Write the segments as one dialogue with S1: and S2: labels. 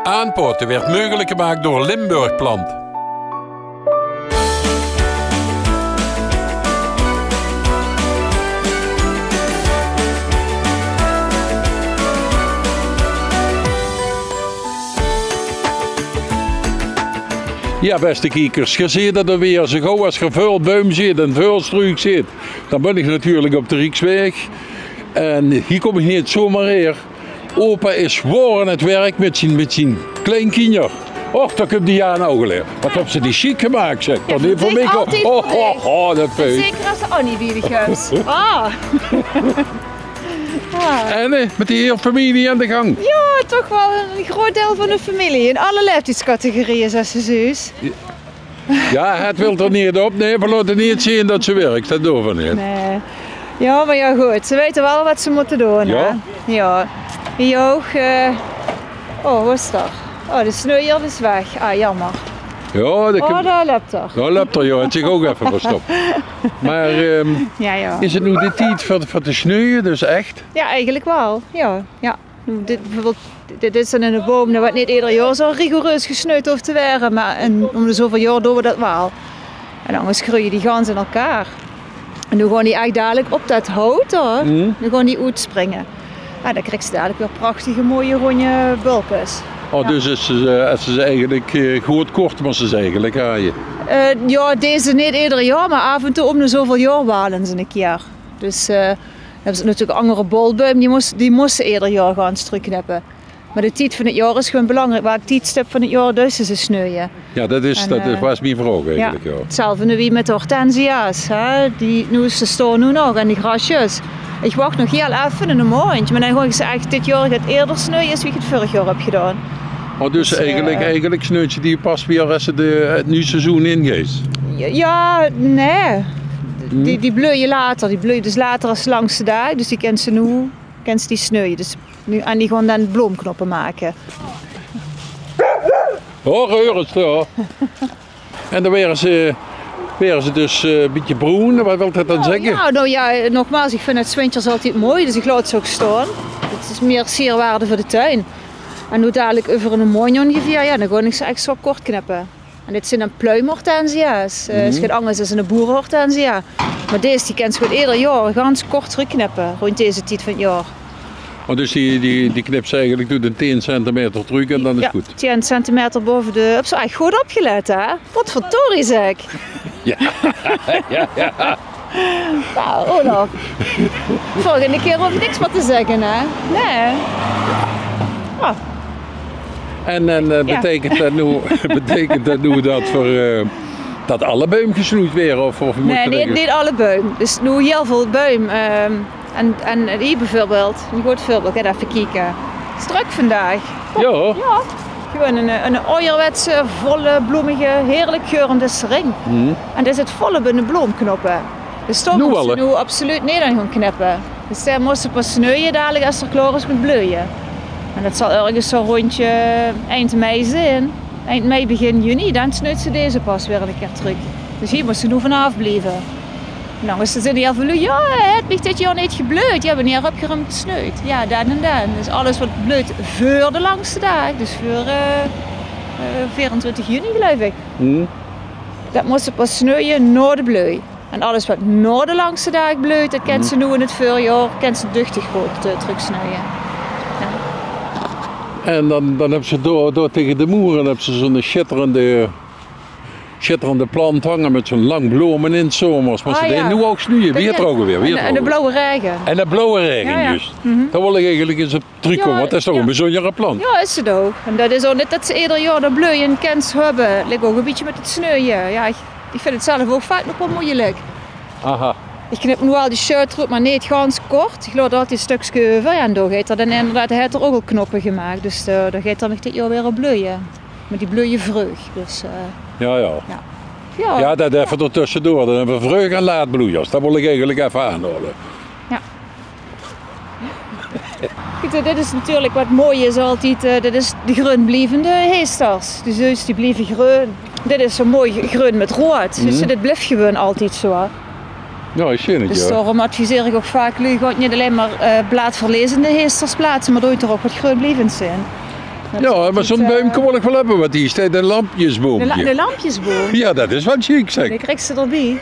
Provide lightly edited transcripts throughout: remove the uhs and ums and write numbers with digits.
S1: Aanpoten werd mogelijk gemaakt door Limburg Plant. Ja, beste kijkers, je ziet dat er weer zo gauw als je veel boom ziet en veel struik ziet. Dan ben ik natuurlijk op de Rijksweg. En hier kom ik niet zomaar hier. Opa is zwaar aan het werk met zijn kleinkinder. Och, dat heb die aan nou geleerd. Wat hebben ze die chic gemaakt, zeg.
S2: Ja,
S1: Dat voor mij dat feest.
S2: Zeker als ze Annie bij is. Ah.
S1: En met die hele familie aan de gang.
S2: Ja, toch wel een groot deel van de familie. In alle leeftijdscategorieën, zegt ze zus.
S1: Ja, het wil er niet op. Nee, we laten niet zien dat ze werkt. Dat doen we niet.
S2: Nee. Ja, maar ja goed. Ze weten wel wat ze moeten doen.
S1: Ja?
S2: Hè? Ja. Hier ook. Oh, wat is dat? Oh, de snoeier is weg. Ah, jammer.
S1: Ja, dat
S2: Oh, daar loopt er.
S1: dat loopt er, joh. Het zich ook even verstopt. Maar
S2: Ja.
S1: is het nu de tijd voor te snoeien, dus echt?
S2: Ja, eigenlijk wel. Ja. Dit is dan in de boom, dat wordt niet ieder jaar zo rigoureus gesnoeid hoeft te worden, maar om de zoveel jaar doen we dat wel. En anders groeien die gans in elkaar. En dan gaan die echt dadelijk op dat hout hoor, dan gaan die uitspringen. En dan krijg je dadelijk weer prachtige mooie ronde bulkjes.
S1: Oh, ja. Dus is ze eigenlijk goed kort, maar ze eigenlijk haaien.
S2: Ja, deze niet ieder jaar, maar af en toe om de zoveel jaar walen ze een keer. Dus hebben ze natuurlijk andere bolboom, die moesten ieder jaar gaan strukknippen. Maar de tijd van het jaar is gewoon belangrijk. Welk tijdstip van het jaar dus ze snoeien.
S1: Ja, dat was mijn vraag eigenlijk. Ja.
S2: Hetzelfde nu wie met de hortensia's. Hè? Ze staan nu nog en die grasjes. Ik wacht nog heel even in een maand, maar dan ga ik ze echt dit jaar het eerder snoeien als wie ik het vorig jaar heb gedaan.
S1: Oh, dus eigenlijk sneut je die pas weer als het nieuwe seizoen ingaat?
S2: Ja, nee. Die bloeien later. Die bloeien dus later als de langste dag. Dus die kent ze nu, die snoeien. Dus en die gaan dan bloemknoppen maken.
S1: Oh, reuren zo. En dan werden ze dus een beetje bruin. Wat wil dat dan zeggen?
S2: Nou ja, nogmaals, ik vind het 's winters altijd mooi, dus ik laat ze ook staan. Het is meer sierwaarde voor de tuin. En nu dadelijk over een maand ongeveer, ja, dan ga ik ze echt zo kort knippen. En dit zijn dan pluimhortensia's. Het is geen anders dan een boerenhortensia. Maar deze die kent ze gewoon ieder jaar ganz kort terugknippen, rond deze tijd van het jaar.
S1: Oh, dus die knipt ze eigenlijk doet een 10 centimeter terug en dan is het goed? 10
S2: centimeter boven de... Heb ze echt goed opgelet, hè? Wat voor tory zeg.
S1: Ja.
S2: Nou, Olaf. Volgende keer hoef ik niks meer te zeggen, hè? Nee. Oh.
S1: En betekent dat nu dat voor... dat alle boom gesnoeid weer? Of
S2: nee, niet alle boom. Dus nu heel veel boom. En hier bijvoorbeeld, een goed voorbeeld, ga even kijken. Het is druk vandaag.
S1: Ja.
S2: Ja. Gewoon een ouderwetse, volle, bloemige, heerlijk geurende sering. En dat is het volle binnen bloemknoppen. Dus toch moet ze nu absoluut niet aan gaan knippen. Dus daar moest ze pas snoeien dadelijk als er klaar is met bloeien. En dat zal ergens zo rondje eind mei zijn. Eind mei, begin juni, dan snoeit ze deze pas weer een keer terug. Dus hier moest ze nu vanaf blijven. Nou, is ze heel veel, ja, het ligt dit jaar niet gebloeid. Ja, wanneer heb je hem gesnoeid? Ja, dan en dan. Dus alles wat bloeit voor de langste dag, dus voor 24 juni geloof ik. Dat moest ze pas snoeien na de bloei. En alles wat na de langste dag bloeit, dat kent ze nu in het voorjaar, kent ze duchtig goed terugsnoeien. Ja.
S1: En dan hebben ze door tegen de moeren hebben ze zo'n schitterende plant hangen met zo'n lang bloemen in het zomers. Maar ze deden nu ook snoeien. Weer trokken weer.
S2: En de blauwe regen.
S1: En de blauwe regen, juist. Daar wil ik eigenlijk eens op terugkomen, want dat is toch een bijzondere plant.
S2: Ja, is het ook. En dat is ook net dat ze ieder jaar de bloeien kent hebben. Lijkt ook een beetje met het snoeien. Ja, ik vind het zelf ook vaak nog wel moeilijk.
S1: Aha.
S2: Ik knip nu wel die shirt erop, maar niet ganz kort. Ik laat altijd een stukje over en dan heeft er dan inderdaad er ook al knoppen gemaakt. Dus dan gaat er nog dit jaar weer op bloeien. Maar die bloeien vroeg. Dus,
S1: ja, dat even er tussendoor. Dan hebben we vroeg en laat bloeiers. Dat wil ik eigenlijk even aanhouden.
S2: Ja. Kijk, dit is natuurlijk wat mooi is altijd. Dit is de groenblijvende heesters. Dus die blijven groen. Dit is zo mooi groen met rood. Dus dit blijft gewoon altijd zo.
S1: Ja, ik zie het,
S2: dus daarom adviseer ik ook vaak, jullie gaat niet alleen maar blaadverlezende heesters plaatsen, maar doe er ook wat groenblijvend zijn.
S1: Ja, maar zo'n boom kan wel wel hebben, want die staat een lampjesboompje.
S2: De lampjesboom.
S1: Ja, dat is wat chic, zeg.
S2: Ik krijg ze erbij.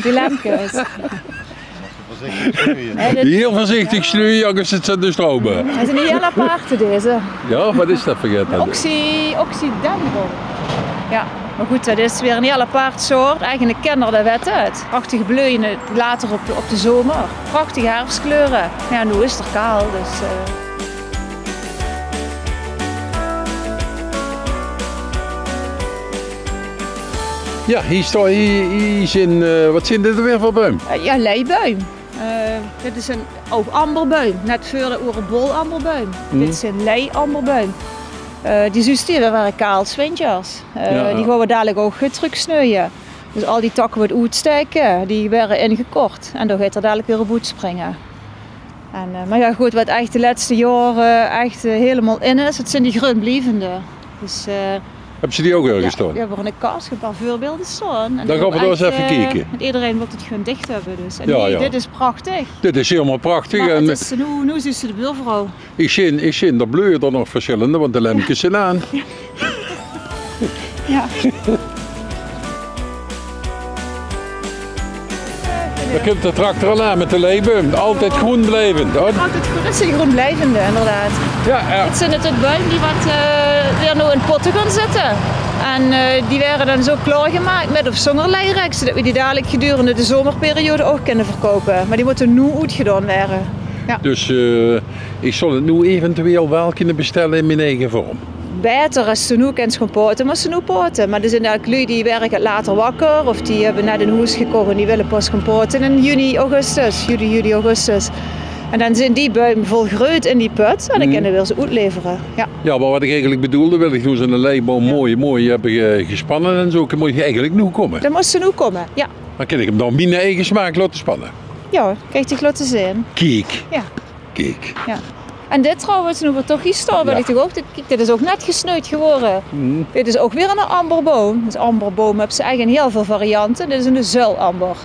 S2: Die lampjes.
S1: Heel voorzichtig snoeien, anders het zijn de stromen.
S2: Dat zijn heel aparte deze.
S1: Ja, wat is dat vergeten?
S2: Oxydendron. Ja, maar goed, dat is weer een heel apart soort. Eigenlijk kennen de wet uit. Prachtige bloeien later op de zomer. Prachtige herfstkleuren. Ja, nu is het er kaal, dus...
S1: Ja, hier zijn, wat zijn dit er weer voor boom?
S2: Ja, leiboom. Dit is een amberboom, net voor de oerenbol amberboom. Dit is een lei-amberboom. Die zuster waren kaal winters. Die gaan we dadelijk ook terugsnoeien. Dus al die takken wat uitsteken, die werden ingekort. En dan gaat er dadelijk weer een boet springen. Maar ja, goed, wat echt de laatste jaren echt helemaal in is, het zijn die groenblijvende. Dus,
S1: hebben ze die ook ergens staan?
S2: Ja, we hebben een kast, een paar voorbeelden staan. En
S1: dan gaan we er eens even kijken.
S2: Iedereen wil het gewoon dicht hebben. Dus. En dit is prachtig.
S1: Dit is helemaal prachtig.
S2: Maar het is, nu is ze de buurvrouw.
S1: Ik zie, er bloeien er nog verschillende, want de lampjes zijn aan.
S2: Ja.
S1: Dan komt de tractor al aan met de leiboom. Altijd groen blijvend.
S2: Altijd groen blijvende, inderdaad.
S1: Ja.
S2: Dit zijn natuurlijk bomen die weer nu in potten gaan zitten. En die werden dan zo klaargemaakt met of zonder leirek, zodat we die dadelijk gedurende de zomerperiode ook kunnen verkopen. Maar die moeten nu uitgedaan worden. Ja.
S1: Dus ik zal het nu eventueel wel kunnen bestellen in mijn eigen vorm.
S2: Beter als ze nu kunnen gaan poten, maar ze nu poten. Maar er zijn eigenlijk lui die werken later wakker of die hebben net een huis gekocht en die willen pas gaan poten in juli, augustus. En dan zijn die bomen volgroeid in die put en dan kunnen we ze uitleveren. Ja,
S1: maar wat ik eigenlijk bedoelde, wil ik nu zo'n leiboom mooi hebben gespannen en zo, moet je eigenlijk nu komen.
S2: Dan moet ze nu komen, ja.
S1: Dan kan ik hem dan binnen eigen smaak laten spannen.
S2: Ja, krijg je laten zien.
S1: Kijk.
S2: Ja.
S1: Kijk.
S2: Ja. En dit trouwens, nu we toch hier staan, wil ik toch ook, dit is ook net gesnoeid geworden. Dit is ook weer een amberboom. Dus amberboom hebben ze eigenlijk heel veel varianten. Dit is een zuilamber.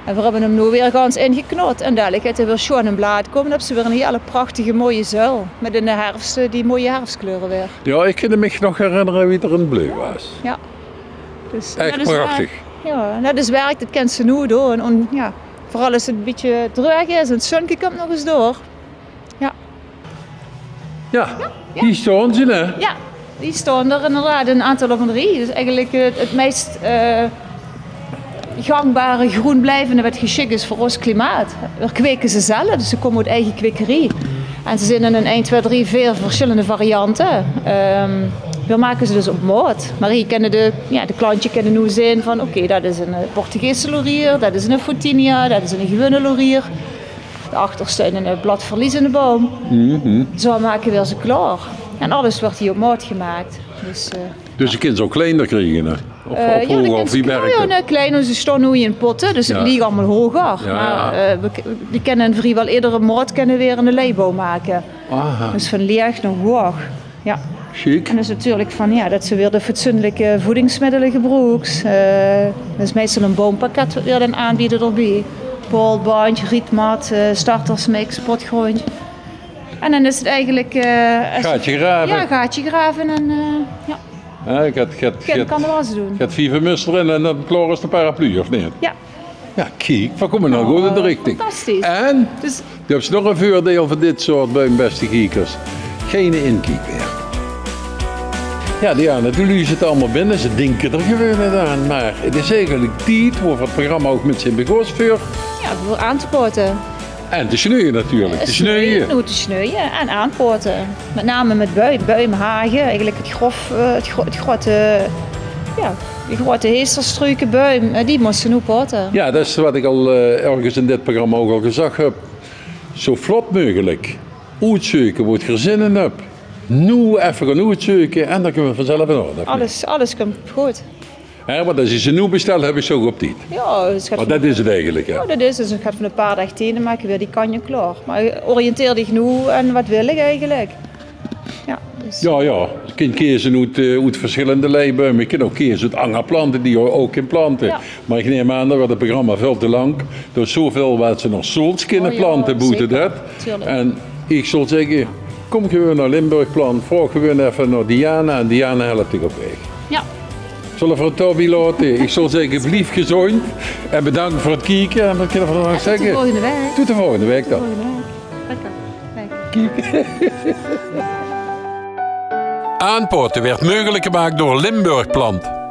S2: En we hebben hem nu weer gans ingeknot. En dadelijk gaat hij weer schoon in blad komen. Dan hebben ze weer een hele prachtige mooie zuil. Met in de herfst die mooie herfstkleuren weer.
S1: Ja, ik kan me nog herinneren wie er in bleu was.
S2: Ja. Dus,
S1: echt prachtig.
S2: Ja, dat is werk, dat kent ze nu door. En ja, vooral als het een beetje droog is en het zonnetje komt nog eens door.
S1: Ja, die staan ze, hè?
S2: Ja, die staan er inderdaad een aantal op een rij. Dus eigenlijk het meest gangbare groen blijvende wat geschikt is voor ons klimaat. We kweken ze zelf, dus ze komen uit eigen kwekerij. En ze zijn in een 1, 2, 3, 4 verschillende varianten. We maken ze dus op maat. Maar hier kennen de klantje kennen nu zien van oké, dat is een Portugese laurier, dat is een Fotinia, dat is een gewone laurier. De achterste in een bladverliezende boom. Zo maken we ze klaar. En alles wordt hier op maat gemaakt.
S1: Dus je kunt ze ook kleiner krijgen? Of wie werkt het?
S2: Ja, kleiner. Ze staan nu in potten, dus het ligt allemaal hoger. Die kunnen vrijwel iedere maat weer een leiboom maken.
S1: Aha.
S2: Dus van leeg naar hoog. Ja.
S1: Chic.
S2: En dat is natuurlijk van dat ze weer de fatsoenlijke voedingsmiddelen gebruiken. Dat is meestal een boompakket wat we dan aanbieden erbij. Polbandje, rietmat, startersmix, potgrondje. En dan is het eigenlijk...
S1: gaatje graven.
S2: Ja, gaatje graven en ja.
S1: Ik
S2: kan er wel eens doen.
S1: Gaat 4 vermusteren en dan klaar is de paraplu, of niet?
S2: Ja.
S1: Ja, kijk, we komen nou goed in de richting.
S2: Fantastisch.
S1: En,
S2: dus...
S1: je hebt nog een voordeel van dit soort beste kiekers. Geen inkijk meer. Ja, Diana, jullie zitten allemaal binnen, ze denken er gewoon aan. Maar het is eigenlijk tijd voor het programma ook met zijn begoosvuur.
S2: Ja, voor aan te poten.
S1: En te snoeien natuurlijk, te snoeien.
S2: Te snoeien en aanpoten. Met name met buimhagen, eigenlijk die grote heesterstruikenbuim, die moesten nu poten.
S1: Ja, dat is wat ik al ergens in dit programma ook al gezegd heb. Zo vlot mogelijk uitzoeken wat je zin in hebt. Nu even gaan uitzoeken en dan kunnen we vanzelf in orde.
S2: Alles komt goed.
S1: Ja, want als je ze nu bestelt, heb je ze ook op tijd.
S2: Ja, dus
S1: maar dat is het eigenlijk.
S2: Ja, dat is. Dus ik ga van een paar dagen tenen maken weer die kanje klaar. Maar oriënteer dich nu en wat wil ik eigenlijk? Ja, dus.
S1: Ja. Je kunt kiezen uit verschillende leibomen. Je kunt ook kiezen uit andere planten die je ook in planten. Ja. Maar ik neem aan dat we het programma veel te lang. Er is zoveel wat ze nog soms kunnen planten, boeten dat.
S2: Tuurlijk.
S1: En ik zal zeggen, kom gewoon naar Limburgplan, vraag gewoon even naar Diana en Diana helpt je op weg.
S2: Ja.
S1: Zullen we het daarbij laten? Ik zal zeggen, blief gezond en bedankt voor het kijken. En wat kunnen we nog zeggen?
S2: Tot de volgende week.
S1: Tot de volgende week dan.
S2: Lekker.
S1: Aanpoten werd mogelijk gemaakt door Limburgplant.